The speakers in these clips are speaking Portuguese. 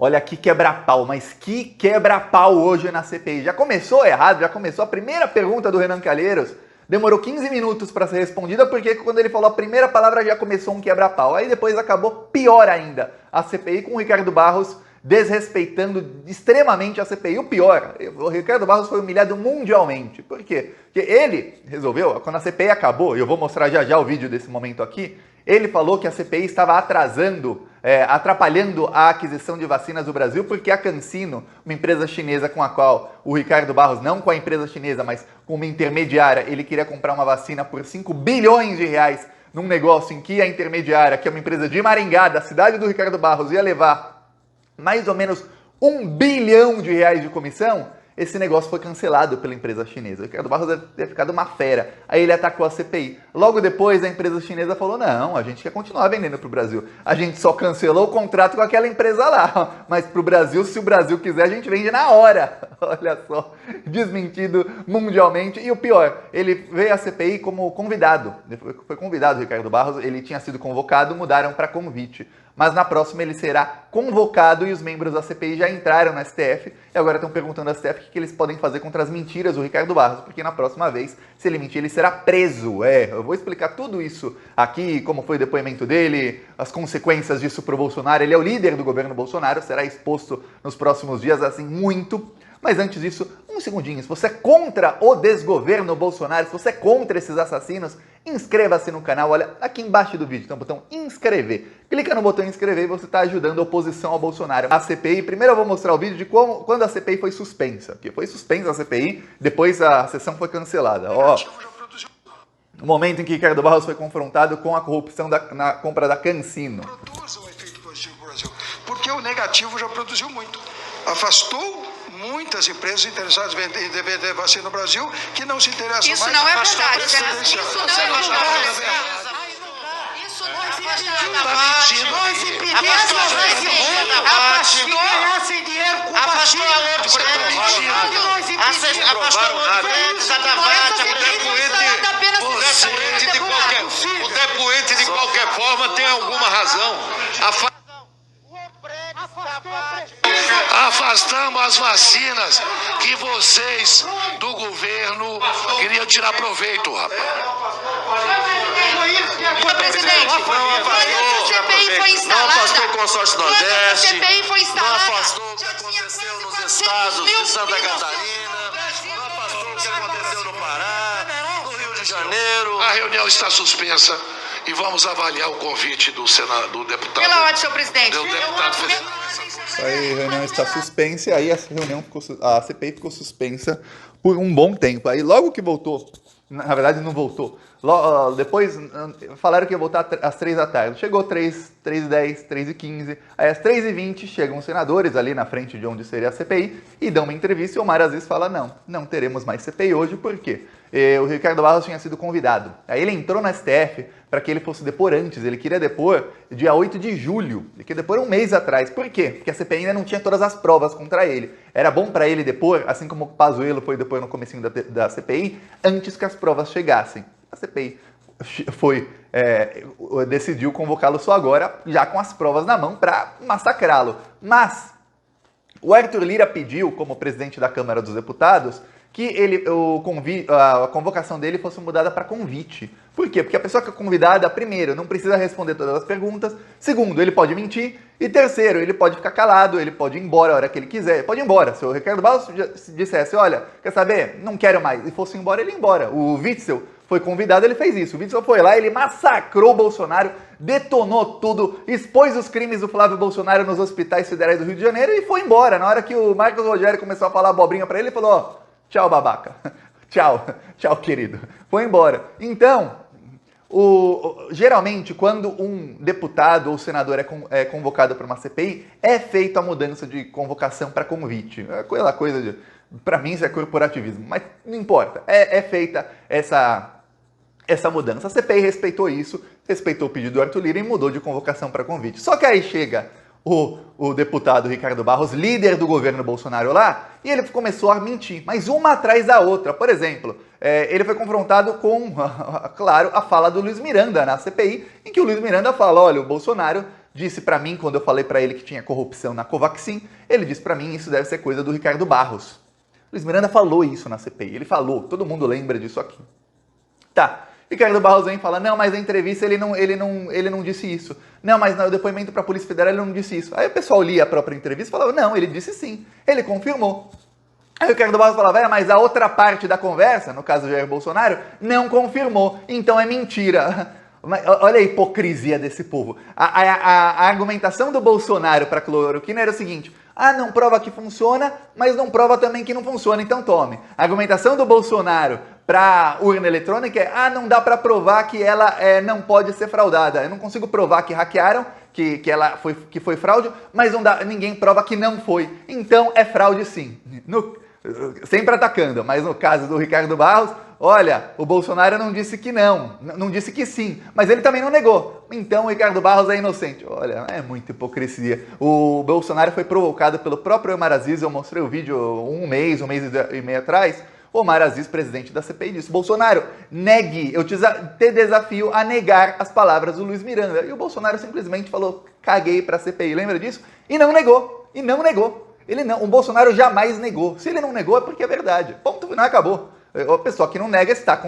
Olha que quebra-pau, mas que quebra-pau hoje na CPI. Já começou errado, já começou a primeira pergunta do Renan Calheiros. Demorou 15 minutos para ser respondida, porque quando ele falou a primeira palavra já começou um quebra-pau. Aí depois acabou pior ainda a CPI com o Ricardo Barros desrespeitando extremamente a CPI. O pior, o Ricardo Barros foi humilhado mundialmente. Por quê? Porque ele resolveu, quando a CPI acabou, e eu vou mostrar já já o vídeo desse momento aqui, ele falou que a CPI estava atrapalhando a aquisição de vacinas do Brasil, porque a CanSino, uma empresa chinesa com a qual o Ricardo Barros, não com a empresa chinesa, mas com uma intermediária, ele queria comprar uma vacina por 5 bilhões de reais num negócio em que a intermediária, que é uma empresa de Maringá, da cidade do Ricardo Barros, ia levar mais ou menos 1 bilhão de reais de comissão. Esse negócio foi cancelado pela empresa chinesa. O Ricardo Barros deve ter ficado uma fera. Aí ele atacou a CPI. Logo depois, a empresa chinesa falou, não, a gente quer continuar vendendo para o Brasil. A gente só cancelou o contrato com aquela empresa lá. Mas para o Brasil, se o Brasil quiser, a gente vende na hora. Olha só, desmentido mundialmente. E o pior, ele veio à CPI como convidado. Foi convidado o Ricardo Barros, ele tinha sido convocado, mudaram para convite. Mas na próxima ele será convocado e os membros da CPI já entraram no STF e agora estão perguntando ao STF o que eles podem fazer contra as mentiras do Ricardo Barros, porque na próxima vez, se ele mentir, ele será preso. Eu vou explicar tudo isso aqui, como foi o depoimento dele, as consequências disso para o Bolsonaro. Ele é o líder do governo Bolsonaro, será exposto nos próximos dias, assim, muito. Mas antes disso, um segundinho, se você é contra o desgoverno Bolsonaro, se você é contra esses assassinos, inscreva-se no canal, olha, aqui embaixo do vídeo tem um botão inscrever. Clica no botão inscrever e você está ajudando a oposição ao Bolsonaro. A CPI, primeiro eu vou mostrar o vídeo de quando a CPI foi suspensa, porque foi suspensa a CPI, depois a sessão foi cancelada. Ó, no momento em que Ricardo Barros foi confrontado com a corrupção na compra da CanSino. Produz um efeito positivo para o Brasil, porque o negativo já produziu muito. Afastou muitas empresas interessadas em vender vacina no Brasil que não se interessam isso mais. Não é verdade, isso não é verdade. Isso não é verdade. Nós impedimos que ganhassem dinheiro com afastou vacina. a outra, o depoente de qualquer forma tem alguma razão. Afastamos as vacinas que vocês do governo queriam tirar proveito, rapaz. Presidente, quando a CPI foi instalada, não afastou o consórcio Nordeste, a CPI foi instalada, não afastou o que aconteceu nos estados de Santa Catarina, não afastou o que aconteceu no Pará, no Rio de Janeiro. A reunião está suspensa e vamos avaliar o convite do deputado. Pela ordem, senhor presidente. Do deputado federal. Aí a reunião está suspensa, aí a CPI ficou suspensa por um bom tempo. Aí logo que voltou, na verdade não voltou, depois falaram que ia voltar às 3 da tarde. Chegou 3h10, 3h15, aí às 3h20 chegam os senadores ali na frente de onde seria a CPI e dão uma entrevista e o Omar Aziz fala, não teremos mais CPI hoje, por quê? O Ricardo Barros tinha sido convidado. Aí ele entrou no STF para que ele fosse depor antes. Ele queria depor dia 8 de julho. Ele queria depor um mês atrás. Por quê? Porque a CPI ainda não tinha todas as provas contra ele. Era bom para ele depor, assim como o Pazuello foi depor no comecinho da CPI, antes que as provas chegassem. A CPI decidiu convocá-lo só agora, já com as provas na mão, para massacrá-lo. Mas o Arthur Lira pediu, como presidente da Câmara dos Deputados, que a convocação dele fosse mudada para convite. Por quê? Porque a pessoa que é convidada, primeiro, não precisa responder todas as perguntas. Segundo, ele pode mentir. E terceiro, ele pode ficar calado, ele pode ir embora a hora que ele quiser. Ele pode ir embora. Se o Ricardo Barros dissesse, olha, quer saber? Não quero mais. E fosse embora, ele ia embora. O Witzel foi convidado, ele fez isso. O Witzel foi lá, ele massacrou o Bolsonaro, detonou tudo, expôs os crimes do Flávio Bolsonaro nos hospitais federais do Rio de Janeiro e foi embora. Na hora que o Marcos Rogério começou a falar abobrinha para ele falou, ó, tchau, babaca. Tchau, querido. Foi embora. Então, geralmente, quando um deputado ou senador é convocado para uma CPI, é feita a mudança de convocação para convite. É aquela coisa de... Para mim, isso é corporativismo. Mas não importa. É feita essa mudança. A CPI respeitou isso, respeitou o pedido do Arthur Lira e mudou de convocação para convite. Só que aí chega o deputado Ricardo Barros, líder do governo Bolsonaro lá, e ele começou a mentir, mas uma atrás da outra. Por exemplo, ele foi confrontado com, claro, a fala do Luiz Miranda na CPI, em que o Luiz Miranda fala, olha, o Bolsonaro disse para mim, quando eu falei para ele que tinha corrupção na Covaxin, ele disse para mim isso deve ser coisa do Ricardo Barros. Luiz Miranda falou isso na CPI, ele falou, todo mundo lembra disso aqui. Tá, Ricardo Barros vem e fala, não, mas na entrevista ele não disse isso. Não, mas no depoimento para a Polícia Federal ele não disse isso. Aí o pessoal lia a própria entrevista e falava, não, ele disse sim, ele confirmou. Aí o Ricardo Barros falava, mas a outra parte da conversa, no caso do Jair Bolsonaro, não confirmou, então é mentira. Olha a hipocrisia desse povo. A argumentação do Bolsonaro para a cloroquina era o seguinte, não prova que funciona, mas não prova também que não funciona, então tome. A argumentação do Bolsonaro para urna eletrônica é, não dá para provar que ela não pode ser fraudada. Eu não consigo provar que hackearam, que foi fraude, mas não dá, ninguém prova que não foi. Então é fraude sim. Sempre atacando, mas no caso do Ricardo Barros, olha, o Bolsonaro não disse que não disse que sim, mas ele também não negou. Então o Ricardo Barros é inocente. Olha, é muita hipocrisia. O Bolsonaro foi provocado pelo próprio Omar Aziz, eu mostrei o vídeo um mês e meio atrás. O Omar Aziz, presidente da CPI, disse, Bolsonaro, negue, eu te desafio a negar as palavras do Luiz Miranda. E o Bolsonaro simplesmente falou, caguei pra CPI, lembra disso? E não negou. O Bolsonaro jamais negou. Se ele não negou é porque é verdade. Ponto final, acabou. A pessoa que não nega está...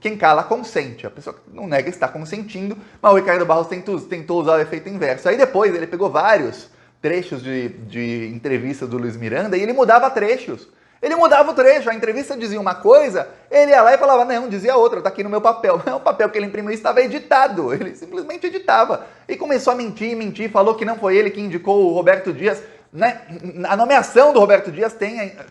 Quem cala, consente. A pessoa que não nega está consentindo, mas o Ricardo Barros tentou usar o efeito inverso. Aí depois ele pegou vários trechos de entrevista do Luiz Miranda e ele mudava trechos. Ele mudava o trecho, a entrevista dizia uma coisa, ele ia lá e falava, não, dizia outra, tá aqui no meu papel. O papel que ele imprimiu estava editado, ele simplesmente editava. E começou a mentir, falou que não foi ele que indicou o Roberto Dias. Né? A nomeação do Roberto Dias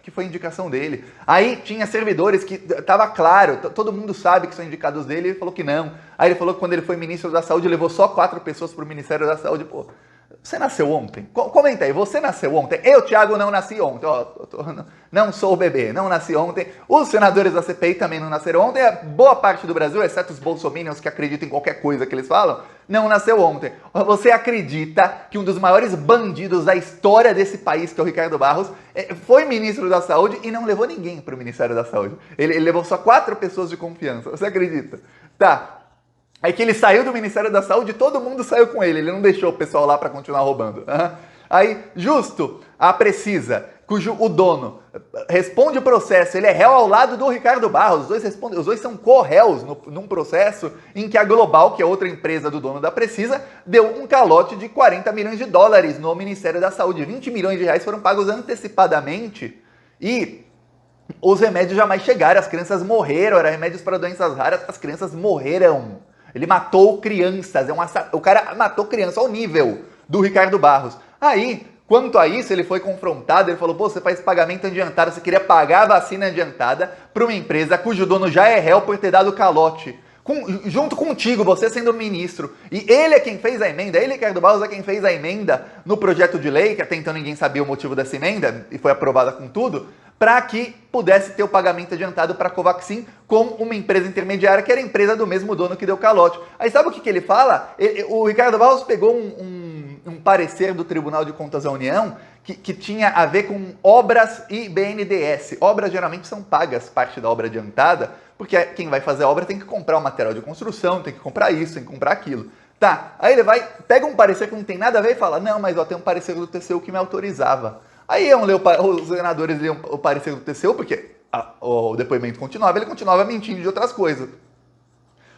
que foi indicação dele. Aí tinha servidores que estava claro, todo mundo sabe que são indicados dele, ele falou que não. Aí ele falou que quando ele foi ministro da Saúde, levou só 4 pessoas para o Ministério da Saúde. Pô, você nasceu ontem? Comenta aí, você nasceu ontem? Eu, Thiago, não nasci ontem. Não sou bebê, não nasci ontem. Os senadores da CPI também não nasceram ontem. Boa parte do Brasil, exceto os bolsominions que acreditam em qualquer coisa que eles falam, não nasceu ontem. Você acredita que um dos maiores bandidos da história desse país, que é o Ricardo Barros, foi ministro da Saúde e não levou ninguém para o Ministério da Saúde? Ele levou só 4 pessoas de confiança. Você acredita? Tá. Aí que ele saiu do Ministério da Saúde, todo mundo saiu com ele. Ele não deixou o pessoal lá para continuar roubando. Aí, justo, a Precisa, cujo o dono responde o processo, ele é réu ao lado do Ricardo Barros, os dois são co-réus num processo em que a Global, que é outra empresa do dono da Precisa, deu um calote de 40 milhões de dólares no Ministério da Saúde. 20 milhões de reais foram pagos antecipadamente e os remédios jamais chegaram, as crianças morreram, eram remédios para doenças raras, as crianças morreram. Ele matou crianças, o cara matou criança ao nível do Ricardo Barros. Aí, quanto a isso, ele foi confrontado, ele falou, pô, você faz pagamento adiantado, você queria pagar a vacina adiantada para uma empresa cujo dono já é réu por ter dado calote. Junto contigo, você sendo ministro. E ele é quem fez a emenda, ele, Ricardo Barros, é quem fez a emenda no projeto de lei, que até então ninguém sabia o motivo dessa emenda, e foi aprovada com tudo, para que pudesse ter o pagamento adiantado para a Covaxin com uma empresa intermediária, que era a empresa do mesmo dono que deu calote. Aí sabe o que ele fala? O Ricardo Barros pegou um parecer do Tribunal de Contas da União que tinha a ver com obras e BNDES. Obras geralmente são pagas, parte da obra adiantada, porque quem vai fazer a obra tem que comprar o material de construção, tem que comprar isso, tem que comprar aquilo. Tá, aí ele pega um parecer que não tem nada a ver e fala, não, mas tem um parecer do TCU que me autorizava. Aí os senadores liam o parecer do TCU, porque o depoimento continuava, ele continuava mentindo de outras coisas.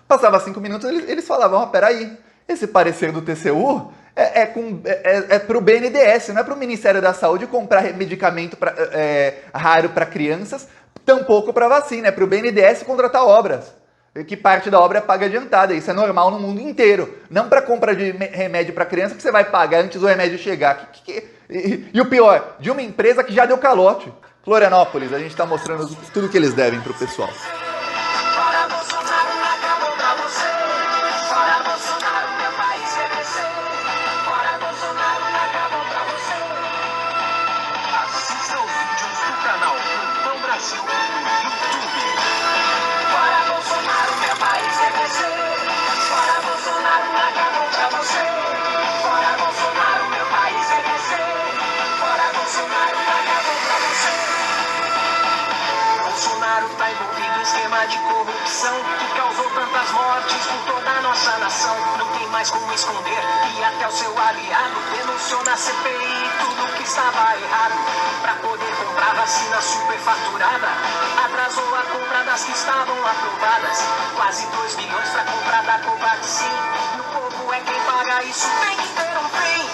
Passava 5 minutos, eles falavam, peraí, esse parecer do TCU é para o BNDES, não é para o Ministério da Saúde comprar medicamento raro para crianças, tampouco para vacina, é para o BNDES contratar obras. Que parte da obra é paga adiantada, isso é normal no mundo inteiro. Não para compra de remédio para criança que você vai pagar antes do remédio chegar. E o pior, de uma empresa que já deu calote. Florianópolis, a gente está mostrando tudo que eles devem para o pessoal. Bolsonaro tá envolvido em onda de corrupção que causou tantas mortes por toda a nossa nação. Não tem mais como esconder e até o seu aliado denunciou na CPI tudo que estava errado. Pra poder comprar vacina superfaturada, atrasou a compra das que estavam aprovadas. Quase 2 bilhões pra comprar da Covaxin. E o povo é quem paga isso, tem que ter um fim.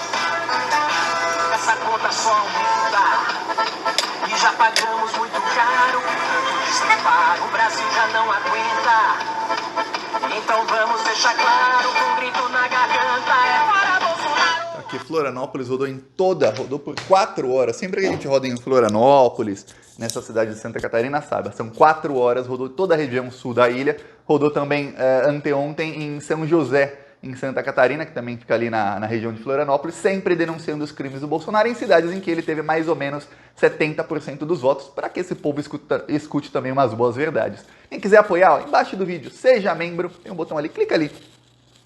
Essa conta só aumenta e já pagamos muito caro por tanto destrepar. O Brasil já não aguenta. Então vamos deixar claro com um grito na garganta: é para Bolsonaro. Aqui Florianópolis rodou por 4 horas. Sempre que a gente roda em Florianópolis, nessa cidade de Santa Catarina, sabe, são 4 horas, rodou toda a região sul da ilha, rodou também anteontem em São José, em Santa Catarina, que também fica ali na região de Florianópolis, sempre denunciando os crimes do Bolsonaro em cidades em que ele teve mais ou menos 70% dos votos, para que esse povo escute também umas boas verdades. Quem quiser apoiar, ó, embaixo do vídeo, seja membro, tem um botão ali, clica ali.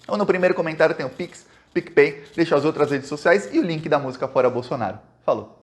Ou no primeiro comentário tem o Pix, PicPay, deixa as outras redes sociais e o link da música Fora Bolsonaro. Falou!